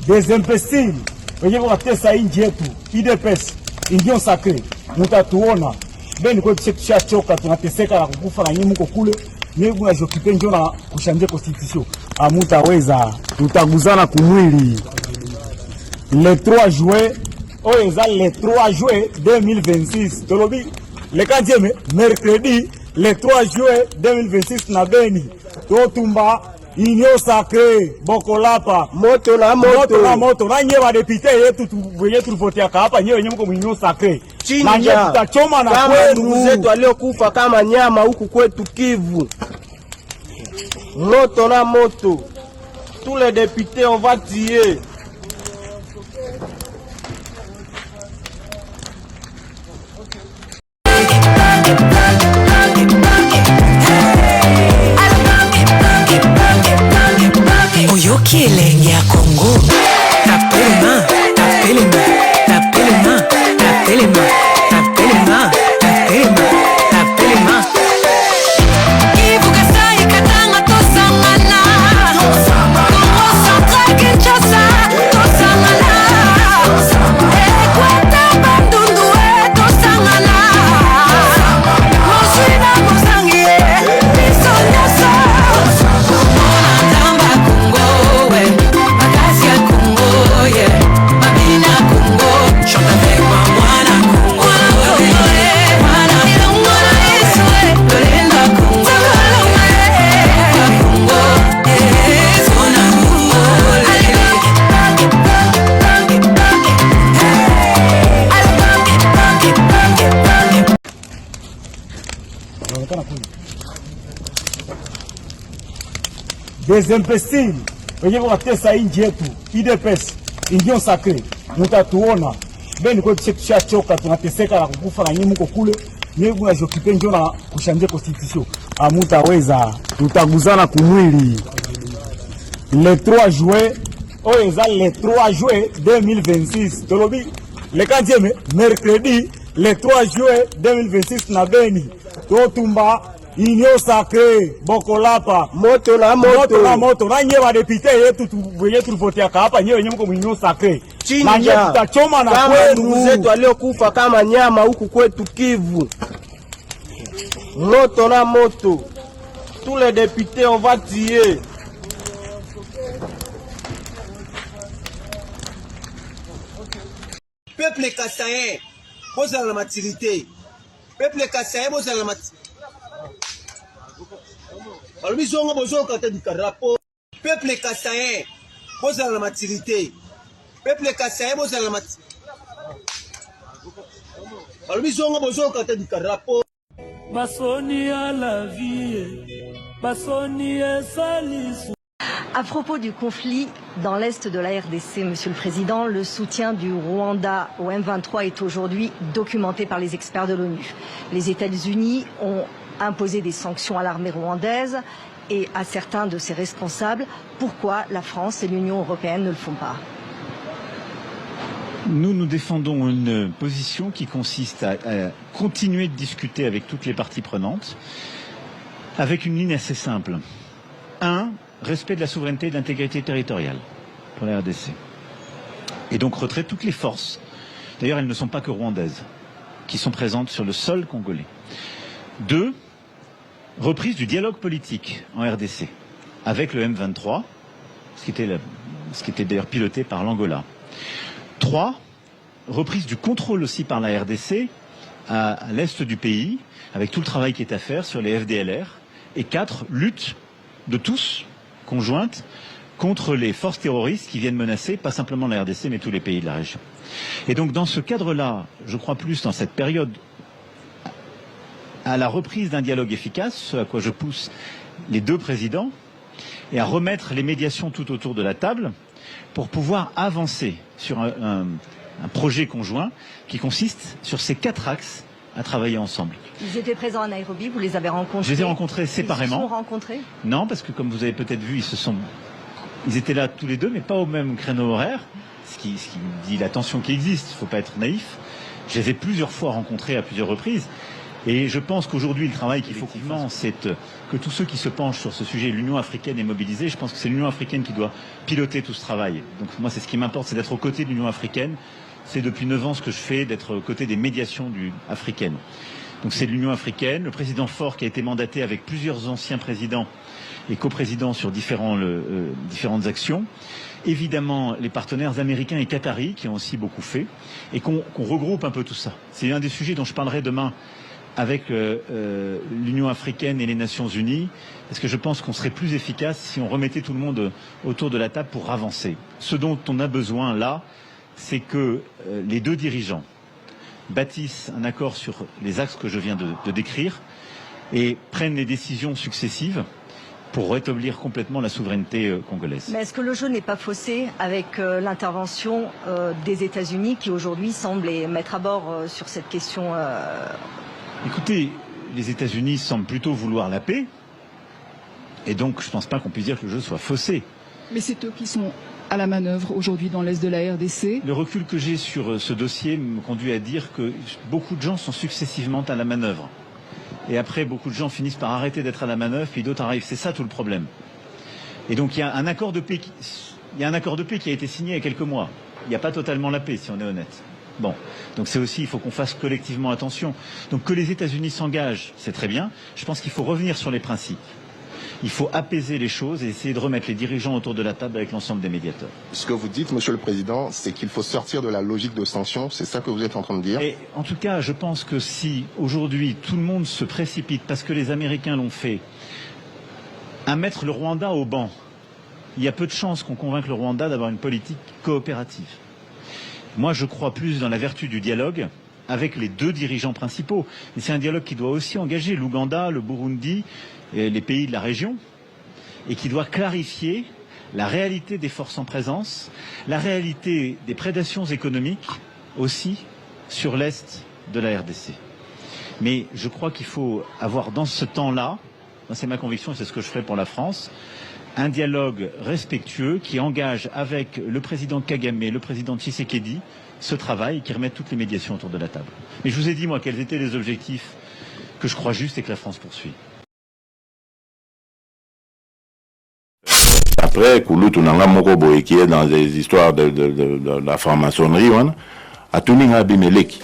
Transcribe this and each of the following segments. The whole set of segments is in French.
Des imbéciles wenye watesa nchi yetu IDPS indio sakre mutatuona beni kwa tushachoka tunateseka na kukufa na nyinyi mko kule nyinyi mnajokipe njoo na kushanje constitution amutaweza tutaguzana kumwili le 3 juin oeza le 3 juin 2026 tolobi le 4e mercredi le 3 juin 2026 na Beni totumba Union sacrée Bokolapa moto na nye wa député yetu wenye tulivotea hapa nyewe wenye mko Union sacrée na nye tutachoma na kwenu ndugu zetu waliokufa kama nyama huku kwetu Kivu. Moto na moto, tous les députés on va tirer. Killing ya Congo. Tapez les mains, tapez les mains, tapez les mains, tapez les mains, tapez les mains, tapez les mains, tapez les mains. Ibuka sai katanga to sangana. Congo Central Kinshasa to sangana. Ekwata bandundu to sangana. Mosina mosangie, misonyoso. Chante avec moi, moi des imbéciles wenye watesa nchi yetu IDPS indio sakre mutatuona beni kwa tushachoka tunateseka na kukufa na nyinyi mko kule nyinyi mnajokipe njoo na kushanje constitution amutaweza tutaguzana kumwili le 3 juin oeza le 3 juin 2026 tolobi le 4e mercredi le 3 juin 2026 na Beni totumba Union sacrée Bokolapa moto na na nye wa député yetu wenye tulivotea hapa nyewe wenye mko Union sacrée na nye tutachoma na kwenu ndugu zetu waliokufa kama nyama huku kwetu Kivu. Moto na moto, tous les députés on va tirer. Peuple kassayen bozala na maturité, peuple kassayen bozala na maturité. Balobi zongo bozoka te dika rapport. Peuple kassayen bozala na maturité, peuple kassayen bozala na maturité. Balobi zongo bozoka te dika rapport. Basoni à la vie, basoni à salis. À propos du conflit dans l'est de la RDC, Monsieur le Président, le soutien du Rwanda au M23 est aujourd'hui documenté par les experts de l'ONU. Les États-Unis ont imposé des sanctions à l'armée rwandaise et à certains de ses responsables. Pourquoi la France et l'Union européenne ne le font pas? Nous défendons une position qui consiste à continuer de discuter avec toutes les parties prenantes, avec une ligne assez simple. 1. Respect de la souveraineté et de l'intégrité territoriale pour la RDC. Et donc retrait de toutes les forces, d'ailleurs elles ne sont pas que rwandaises, qui sont présentes sur le sol congolais. 2. Reprise du dialogue politique en RDC, avec le M23, ce qui était d'ailleurs piloté par l'Angola. 3. Reprise du contrôle aussi par la RDC à l'est du pays, avec tout le travail qui est à faire sur les FDLR. Et 4. Lutte de tous, conjointe, contre les forces terroristes qui viennent menacer, pas simplement la RDC, mais tous les pays de la région. Et donc dans ce cadre-là, je crois plus dans cette période à la reprise d'un dialogue efficace, ce à quoi je pousse les deux présidents, et à remettre les médiations tout autour de la table pour pouvoir avancer sur un projet conjoint qui consiste sur ces 4 axes à travailler ensemble. Ils étaient présents à Nairobi, vous les avez rencontrés? Je les ai rencontrés séparément. Ils se sont rencontrés? Non, parce que comme vous avez peut-être vu, ils étaient là tous les deux, mais pas au même créneau horaire, ce qui dit la tension qui existe, il ne faut pas être naïf. Je les ai plusieurs fois rencontrés à plusieurs reprises. Et je pense qu'aujourd'hui, le travail qu'il faut qu'on fasse, c'est que tous ceux qui se penchent sur ce sujet, l'Union africaine est mobilisée. Je pense que c'est l'Union africaine qui doit piloter tout ce travail. Donc moi, c'est ce qui m'importe, c'est d'être aux côtés de l'Union africaine. C'est depuis 9 ans ce que je fais, d'être aux côtés des médiations africaines. Donc c'est l'Union africaine, le président Faure qui a été mandaté avec plusieurs anciens présidents et coprésidents sur différentes actions. Évidemment, les partenaires américains et qataris qui ont aussi beaucoup fait et qu'on regroupe un peu tout ça. C'est un des sujets dont je parlerai demain avec l'Union africaine et les Nations unies, parce que je pense qu'on serait plus efficace si on remettait tout le monde autour de la table pour avancer. Ce dont on a besoin là, c'est que les deux dirigeants bâtissent un accord sur les axes que je viens de décrire et prennent les décisions successives pour rétablir complètement la souveraineté congolaise. Mais est-ce que le jeu n'est pas faussé avec l'intervention des États-Unis qui aujourd'hui semblent les mettre à bord sur cette question Écoutez, les États-Unis semblent plutôt vouloir la paix, et donc je ne pense pas qu'on puisse dire que le jeu soit faussé. Mais c'est eux qui sont à la manœuvre aujourd'hui dans l'est de la RDC. Le recul que j'ai sur ce dossier me conduit à dire que beaucoup de gens sont successivement à la manœuvre. Et après, beaucoup de gens finissent par arrêter d'être à la manœuvre, puis d'autres arrivent. C'est ça tout le problème. Et donc il y a un accord de paix qui a été signé il y a quelques mois. Il n'y a pas totalement la paix, si on est honnête. Bon, donc c'est aussi, il faut qu'on fasse collectivement attention. Donc que les États-Unis s'engagent, c'est très bien. Je pense qu'il faut revenir sur les principes. Il faut apaiser les choses et essayer de remettre les dirigeants autour de la table avec l'ensemble des médiateurs. Ce que vous dites, Monsieur le Président, c'est qu'il faut sortir de la logique de sanctions. C'est ça que vous êtes en train de dire? Et en tout cas, je pense que si aujourd'hui tout le monde se précipite parce que les Américains l'ont fait, à mettre le Rwanda au banc, il y a peu de chances qu'on convainque le Rwanda d'avoir une politique coopérative. Moi, je crois plus dans la vertu du dialogue avec les deux dirigeants principaux. Mais c'est un dialogue qui doit aussi engager l'Ouganda, le Burundi, et les pays de la région, et qui doit clarifier la réalité des forces en présence, la réalité des prédations économiques aussi sur l'est de la RDC. Mais je crois qu'il faut avoir dans ce temps-là, c'est ma conviction et c'est ce que je ferai pour la France, un dialogue respectueux qui engage avec le président Kagame, le président Tshisekedi, ce travail, qui remette toutes les médiations autour de la table. Mais je vous ai dit, moi, quels étaient les objectifs que je crois justes et que la France poursuit. Après, Kouloutou Nanga Mokoboy, qui est dans les histoires de la franc-maçonnerie, a tout mis à Bimeleki.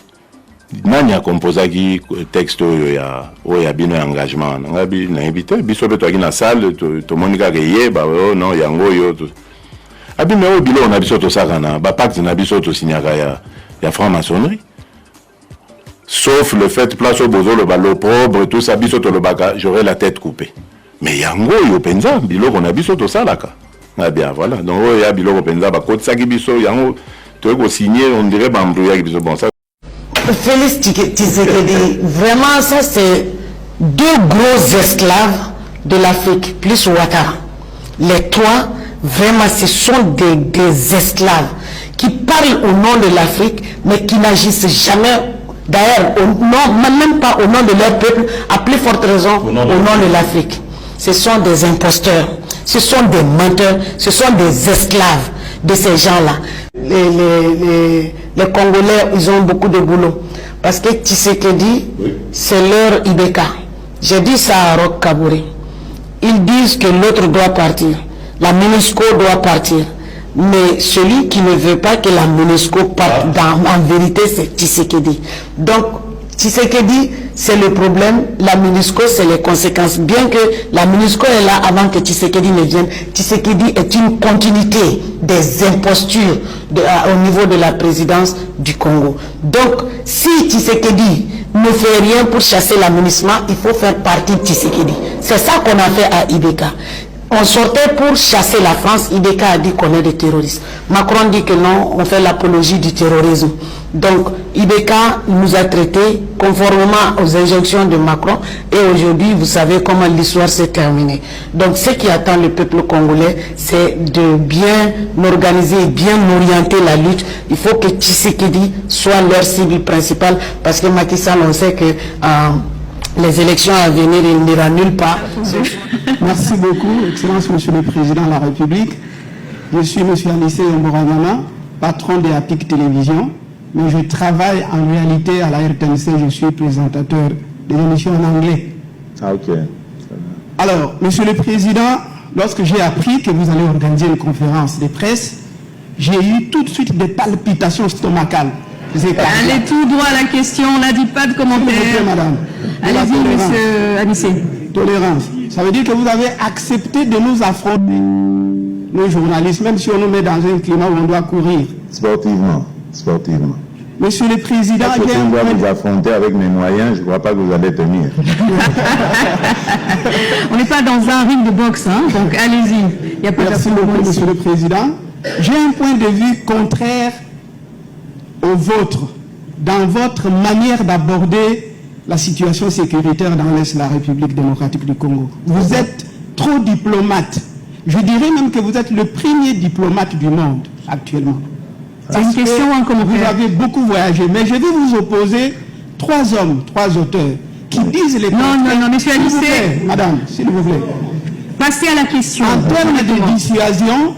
Nani a composé qui texte oya bino engagement nga bi na invité biso beto aki na salle to monika keye ba non yango yo abi me o bilo na biso to sakana ba pacte na biso to signaka ya franc-maçonnerie, sauf le fait place au bozo le balo propre tout ça biso to le baka j'aurais la tête coupée, mais yango yo penza bilo qu'on a biso to salaka na bien voilà. Donc oya bilo ko penza ba kotsa ki biso yango to ko signer on dirait ba mbrouya ki biso bon ça. Félix Tshisekedi, vraiment ça c'est deux gros esclaves de l'Afrique, plus Ouattara. Les trois, vraiment ce sont des esclaves qui parlent au nom de l'Afrique, mais qui n'agissent jamais, d'ailleurs, même pas au nom de leur peuple, à plus forte raison au nom de l'Afrique. Ce sont des imposteurs, ce sont des menteurs, ce sont des esclaves de ces gens-là. Les Congolais, ils ont beaucoup de boulot. Parce que Tshisekedi, c'est leur Ibeka. J'ai dit ça à Roch Kabouré. Ils disent que l'autre doit partir. La MONUSCO doit partir. Mais celui qui ne veut pas que la MONUSCO parte, en vérité, c'est Tshisekedi. Donc, Tshisekedi, c'est le problème, la MONUSCO, c'est les conséquences. Bien que la MONUSCO est là avant que Tshisekedi ne vienne, Tshisekedi est une continuité des impostures au niveau de la présidence du Congo. Donc, si Tshisekedi ne fait rien pour chasser la MONUSMA, il faut faire partie de Tshisekedi. C'est ça qu'on a fait à Ibeka. On sortait pour chasser la France, Ibeka a dit qu'on est des terroristes. Macron dit que non, on fait l'apologie du terrorisme. Donc, Ibeka nous a traités conformément aux injonctions de Macron et aujourd'hui, vous savez comment l'histoire s'est terminée. Donc, ce qui attend le peuple congolais, c'est de bien organiser, bien orienter la lutte. Il faut que Tshisekedi soit leur cible principale parce que Macky Sall, on sait que les élections à venir, il n'ira nulle part. Merci beaucoup, Excellence Monsieur le Président de la République. Je suis Monsieur Anissé Mbouragana, patron de APIC Télévision, mais je travaille en réalité à la RTNC, je suis présentateur les émissions en anglais. Ah, ok. Alors, Monsieur le Président, lorsque j'ai appris que vous allez organiser une conférence de presse, j'ai eu tout de suite des palpitations stomacales. Allez tout droit à la question, on n'a dit pas de commentaires. Madame. Allez-y, monsieur Anissé. Tolérance. Ça veut dire que vous avez accepté de nous affronter, nous journalistes, même si on nous met dans un climat où on doit courir. Sportivement. Sportivement. Monsieur le Président, si on doit vous affronter avec mes moyens, je ne crois pas que vous allez tenir. On n'est pas dans un ring de boxe, hein, donc allez-y. Il y a pas Merci beaucoup, Monsieur le Président. J'ai un point de vue contraire au vôtre, dans votre manière d'aborder la situation sécuritaire dans l'Est de la République démocratique du Congo. Vous êtes trop diplomate. Je dirais même que vous êtes le premier diplomate du monde actuellement. C'est une question, un commentaire. Vous avez beaucoup voyagé, mais je vais vous opposer 3 hommes, 3 auteurs qui disent les... Non, monsieur Anissé. Madame, s'il vous plaît. Passez à la question. En termes de dissuasion,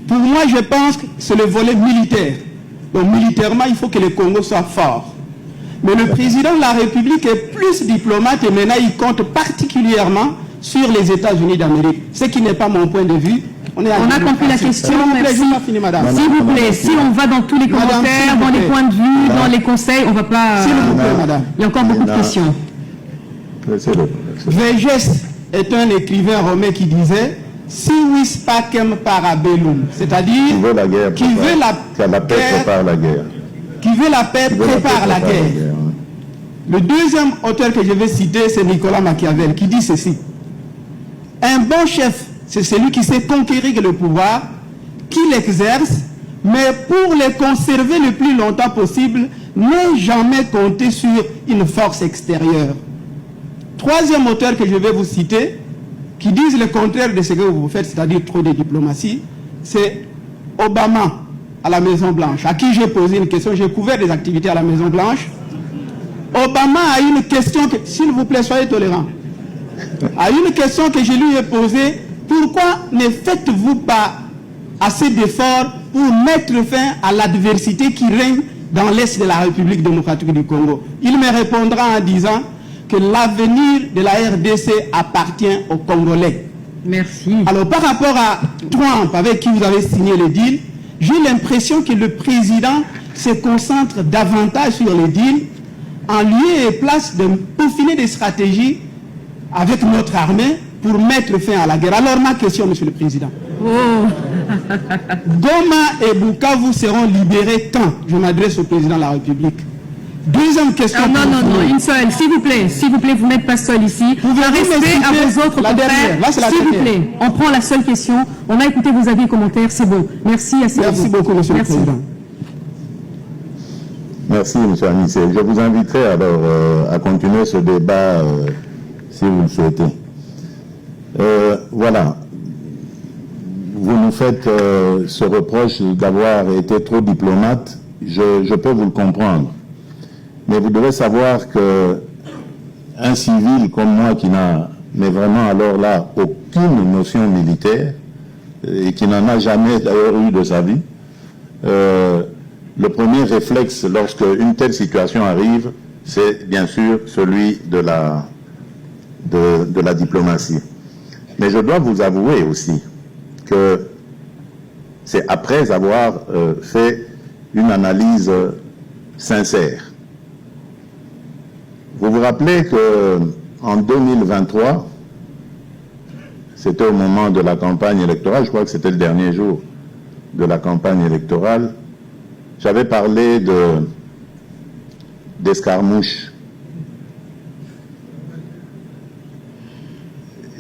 pour moi, je pense que c'est le volet militaire. Donc, militairement, il faut que le Congo soit fort. Mais le président de la République est plus diplomate et maintenant, il compte particulièrement sur les États-Unis d'Amérique. Ce qui n'est pas mon point de vue. On a compris la question, merci. Madame. S'il vous plaît, si on va dans tous les commentaires, dans les points de vue, dans les conseils, on ne va pas... S'il vous plaît, madame. Il y a encore beaucoup de questions. Végès est un écrivain romain qui disait « Si vis pacem parabellum », c'est-à-dire qui veut la guerre, qui veut la paix prépare la guerre. Qui veut la paix prépare la guerre. Le deuxième auteur que je vais citer, c'est Nicolas Machiavel, qui dit ceci. Un bon chef, c'est celui qui sait conquérir le pouvoir, qui l'exerce, mais pour le conserver le plus longtemps possible, ne jamais compter sur une force extérieure. Troisième auteur que je vais vous citer, qui disent le contraire de ce que vous faites, c'est-à-dire trop de diplomatie, c'est Obama à la Maison-Blanche, à qui j'ai posé une question, j'ai couvert des activités à la Maison-Blanche. Obama a une question, s'il vous plaît, soyez tolérants, a une question que je lui ai posée, pourquoi ne faites-vous pas assez d'efforts pour mettre fin à l'adversité qui règne dans l'Est de la République démocratique du Congo? Il me répondra en disant que l'avenir de la RDC appartient aux Congolais. Merci. Alors, par rapport à Trump, avec qui vous avez signé le deal, j'ai l'impression que le président se concentre davantage sur le deal en lieu et place de peaufiner des stratégies avec notre armée pour mettre fin à la guerre. Alors, ma question, Monsieur le Président. Goma et Bukavu seront libérés quand? Je m'adresse au Président de la République. Deuxième question. Ah, non, une seule. S'il vous plaît, vous n'êtes pas seul ici. Par respect à vos autres confrères, s'il vous plaît, on prend la seule question. On a écouté vos avis et commentaires, c'est bon. Merci, Merci beaucoup, Monsieur le Président. Merci, M. Anissé. Je vous inviterai alors à continuer ce débat si vous le souhaitez. Voilà. Vous nous faites ce reproche d'avoir été trop diplomate. Je peux vous le comprendre. Mais vous devez savoir qu'un civil comme moi qui n'a, mais vraiment alors là, aucune notion militaire, et qui n'en a jamais d'ailleurs eu de sa vie, le premier réflexe lorsque une telle situation arrive, c'est bien sûr celui de la diplomatie. Mais je dois vous avouer aussi que c'est après avoir fait une analyse sincère. Vous vous rappelez qu'en 2023, c'était au moment de la campagne électorale, je crois que c'était le dernier jour de la campagne électorale, j'avais parlé d'escarmouches.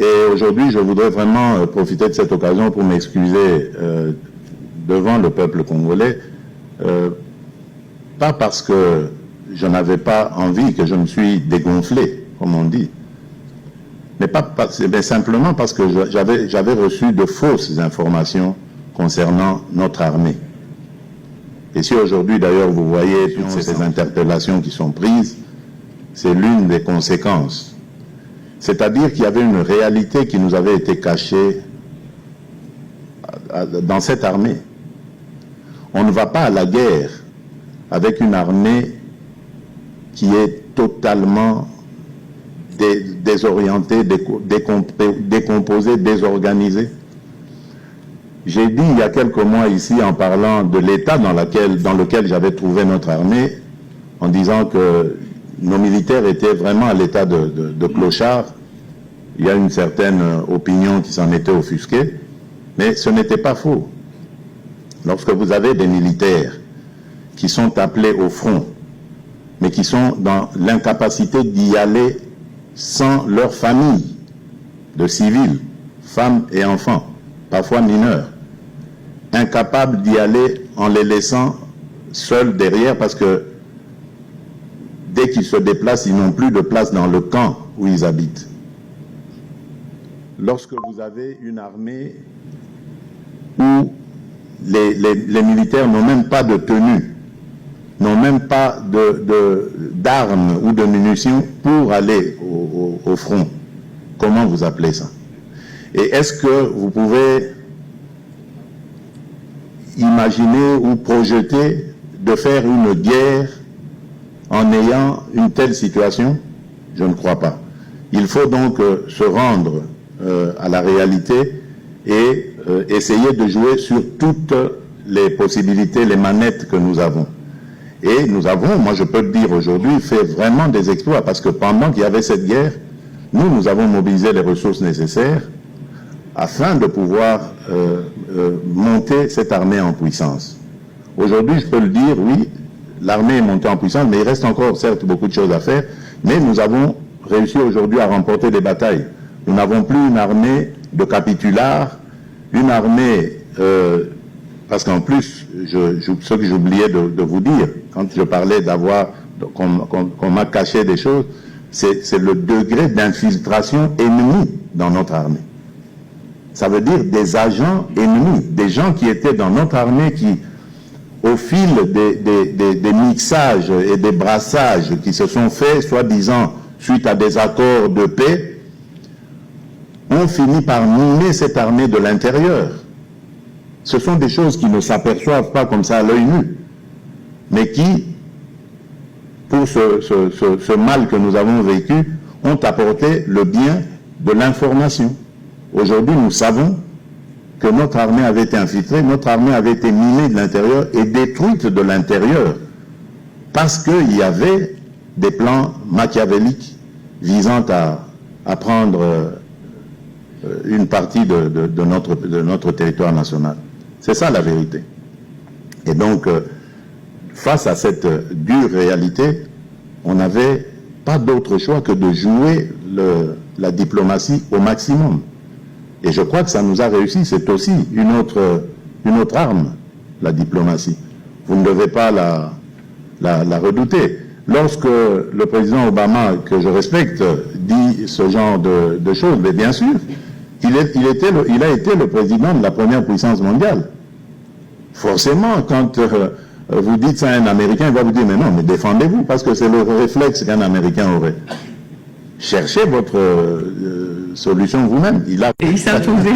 Et aujourd'hui, je voudrais vraiment profiter de cette occasion pour m'excuser devant le peuple congolais, pas parce que je n'avais pas envie, que je me suis dégonflé, comme on dit, mais simplement parce que j'avais reçu de fausses informations concernant notre armée. Et si aujourd'hui, d'ailleurs, vous voyez toutes ces interpellations qui sont prises, c'est l'une des conséquences. C'est-à-dire qu'il y avait une réalité qui nous avait été cachée dans cette armée. On ne va pas à la guerre avec une armée qui est totalement désorientée, décomposée, désorganisée. J'ai dit il y a quelques mois ici, en parlant de l'état dans lequel j'avais trouvé notre armée, en disant que nos militaires étaient vraiment à l'état de clochard. Il y a une certaine opinion qui s'en était offusquée, mais ce n'était pas faux. Lorsque vous avez des militaires qui sont appelés au front, mais qui sont dans l'incapacité d'y aller sans leur famille de civils, femmes et enfants, parfois mineurs, incapables d'y aller en les laissant seuls derrière parce que dès qu'ils se déplacent, ils n'ont plus de place dans le camp où ils habitent. Lorsque vous avez une armée où les militaires n'ont même pas de tenue, n'ont même pas d'armes ou de munitions pour aller au front, comment vous appelez ça? Et est-ce que vous pouvez imaginer ou projeter de faire une guerre en ayant une telle situation? Je ne crois pas. Il faut donc se rendre à la réalité et essayer de jouer sur toutes les possibilités, les manettes que nous avons. Et nous avons, moi je peux le dire aujourd'hui, fait vraiment des exploits parce que pendant qu'il y avait cette guerre, nous avons mobilisé les ressources nécessaires afin de pouvoir monter cette armée en puissance. Aujourd'hui, je peux le dire, oui, l'armée est montée en puissance, mais il reste encore, certes, beaucoup de choses à faire, mais nous avons réussi aujourd'hui à remporter des batailles. Nous n'avons plus une armée de capitulars, une armée, parce qu'en plus, ce que j'oubliais de vous dire, quand je parlais qu'on m'a caché des choses, c'est le degré d'infiltration ennemie dans notre armée. Ça veut dire des agents ennemis, des gens qui étaient dans notre armée qui, au fil des mixages et des brassages qui se sont faits, soi-disant, suite à des accords de paix, ont fini par miner cette armée de l'intérieur. Ce sont des choses qui ne s'aperçoivent pas comme ça à l'œil nu, mais qui, pour ce mal que nous avons vécu, ont apporté le bien de l'information. Aujourd'hui, nous savons que notre armée avait été infiltrée, notre armée avait été minée de l'intérieur et détruite de l'intérieur, parce qu'il y avait des plans machiavéliques visant à prendre une partie de notre territoire national. C'est ça la vérité. Et donc, face à cette dure réalité, on n'avait pas d'autre choix que de jouer la diplomatie au maximum. Et je crois que ça nous a réussi. C'est aussi une autre arme, la diplomatie. Vous ne devez pas la redouter. Lorsque le président Obama, que je respecte, dit ce genre de choses, mais bien sûr, il a été le président de la première puissance mondiale. Forcément, quand vous dites ça à un Américain, il va vous dire, mais non, mais défendez-vous, parce que c'est le réflexe qu'un Américain aurait. Cherchez votre solution vous-même. Et il s'est opposé.